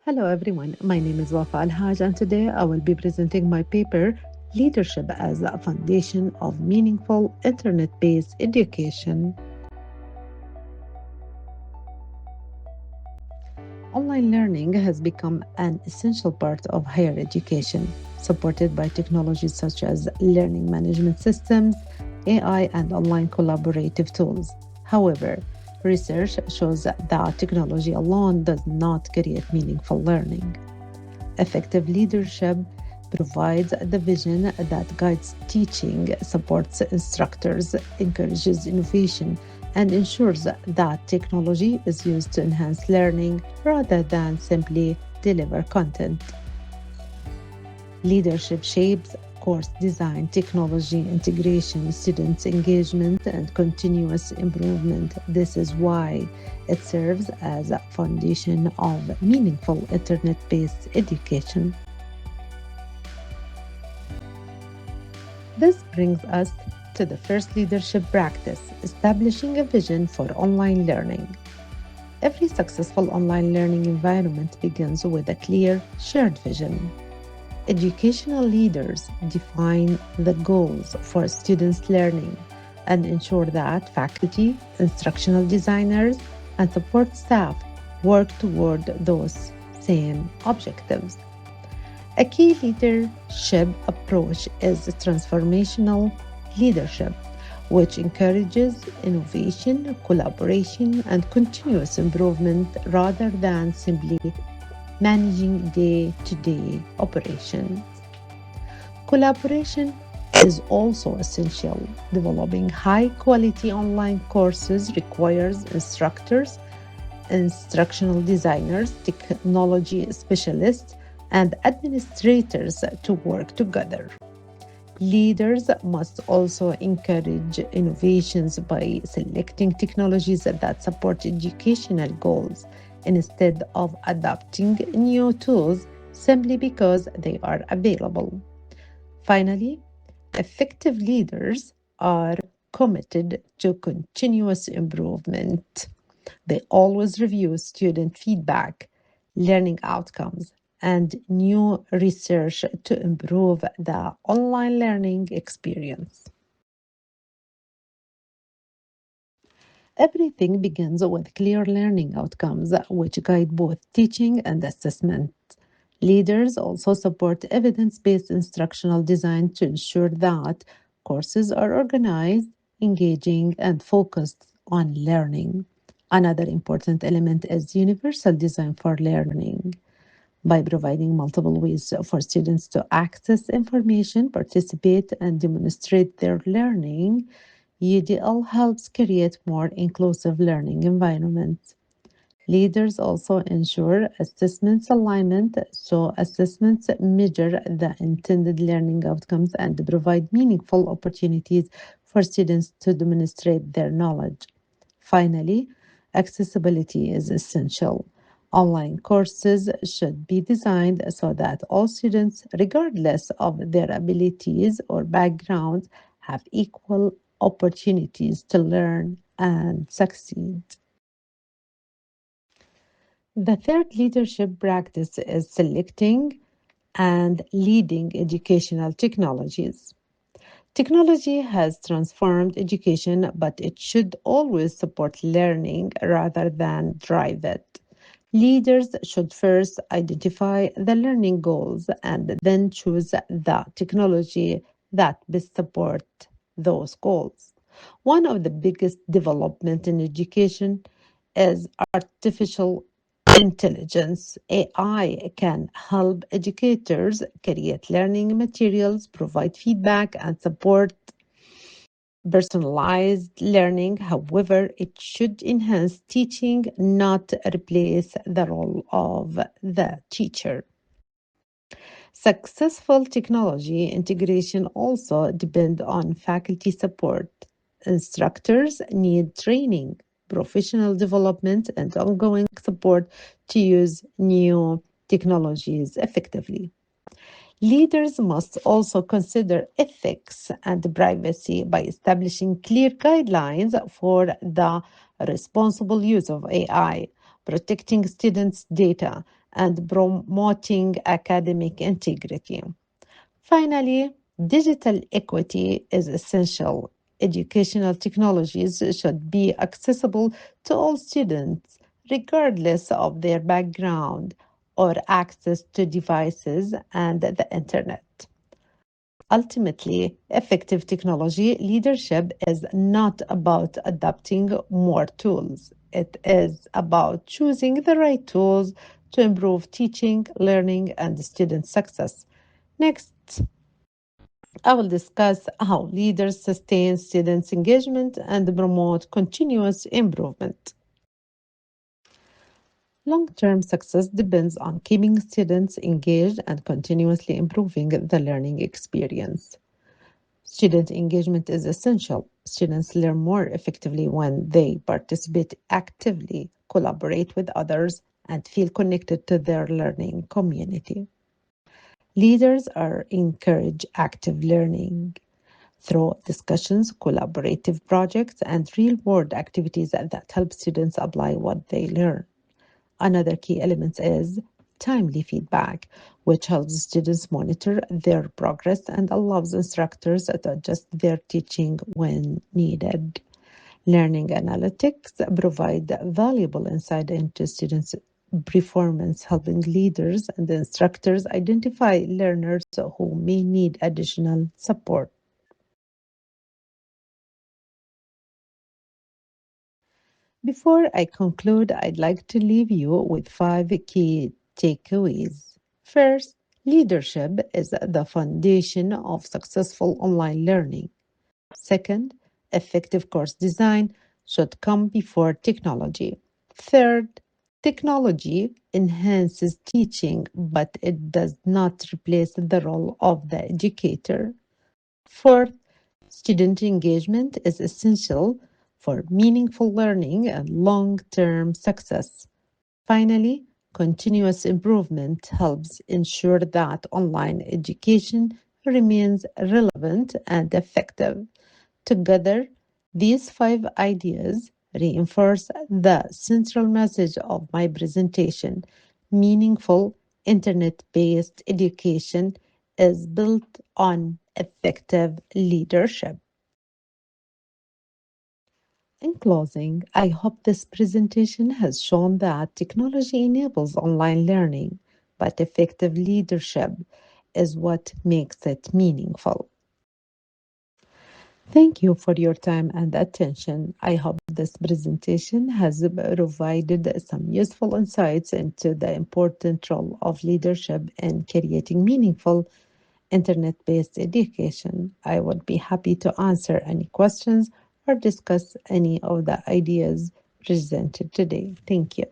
Hello everyone, my name is Wafa Alhaj and today I will be presenting my paper Leadership as a Foundation of Meaningful Internet-Based Education. Online learning has become an essential part of higher education, supported by technologies such as learning management systems, AI, and online collaborative tools. However, research shows that technology alone does not create meaningful learning. Effective leadership provides the vision that guides teaching, supports instructors, encourages innovation, and ensures that technology is used to enhance learning rather than simply deliver content. Leadership shapes course design, technology integration, students' engagement, and continuous improvement. This is why it serves as a foundation of meaningful internet based education. This brings us to the first leadership practice establishing a vision for online learning. Every successful online learning environment begins with a clear, shared vision. Educational leaders define the goals for students' learning and ensure that faculty, instructional designers, and support staff work toward those same objectives. A key leadership approach is transformational leadership, which encourages innovation, collaboration, and continuous improvement rather than simply managing day to day operations. Collaboration is also essential. Developing high quality online courses requires instructors, instructional designers, technology specialists, and administrators to work together. Leaders must also encourage innovations by selecting technologies that support educational goals instead of adopting new tools simply because they are available. Finally, effective leaders are committed to continuous improvement. They always review student feedback, learning outcomes, and new research to improve the online learning experience. Everything begins with clear learning outcomes, which guide both teaching and assessment. Leaders also support evidence based instructional design to ensure that courses are organized, engaging, and focused on learning. Another important element is universal design for learning. By providing multiple ways for students to access information, participate, and demonstrate their learning, UDL helps create more inclusive learning environments. Leaders also ensure assessments alignment, so assessments measure the intended learning outcomes and provide meaningful opportunities for students to demonstrate their knowledge. Finally, accessibility is essential. Online courses should be designed so that all students, regardless of their abilities or backgrounds, have equal opportunities to learn and succeed. The third leadership practice is selecting and leading educational technologies. Technology has transformed education, but it should always support learning rather than drive it. Leaders should first identify the learning goals and then choose the technology that best support those goals. One of the biggest development in education is artificial intelligence. AI can help educators create learning materials, provide feedback, and support personalized learning. However, it should enhance teaching, not replace the role of the teacher. Successful technology integration also depend on faculty support. Instructors need training, professional development, and ongoing support to use new technologies effectively. Leaders must also consider ethics and privacy by establishing clear guidelines for the responsible use of AI. protecting students' data, and promoting academic integrity. Finally, digital equity is essential. Educational technologies should be accessible to all students, regardless of their background or access to devices and the internet. Ultimately, effective technology leadership is not about adopting more tools. It is about choosing the right tools to improve teaching, learning, and student success. Next, I will discuss how leaders sustain students' engagement and promote continuous improvement. Long term success depends on keeping students engaged and continuously improving the learning experience. Student engagement is essential. Students learn more effectively when they participate actively, collaborate with others, and feel connected to their learning community. Leaders are encourage active learning through discussions, collaborative projects, and real world activities that help students apply what they learn. Another key element is timely feedback, which helps students monitor their progress and allows instructors to adjust their teaching when needed. Learning analytics provide valuable insight into students' performance, helping leaders and instructors identify learners who may need additional support. Before I conclude, I'd like to leave you with five key takeaways. First, leadership is the foundation of successful online learning. Second, effective course design should come before technology. Third, technology enhances teaching, but it does not replace the role of the educator. Fourth, student engagement is essential for meaningful learning and long term success. Finally, continuous improvement helps ensure that online education remains relevant and effective. Together, these five ideas reinforce the central message of my presentation. Meaningful internet based education is built on effective leadership. In closing, I hope this presentation has shown that technology enables online learning, but effective leadership is what makes it meaningful. Thank you for your time and attention. I hope this presentation has provided some useful insights into the important role of leadership in creating meaningful internet based education. I would be happy to answer any questions or discuss any of the ideas presented today. Thank you.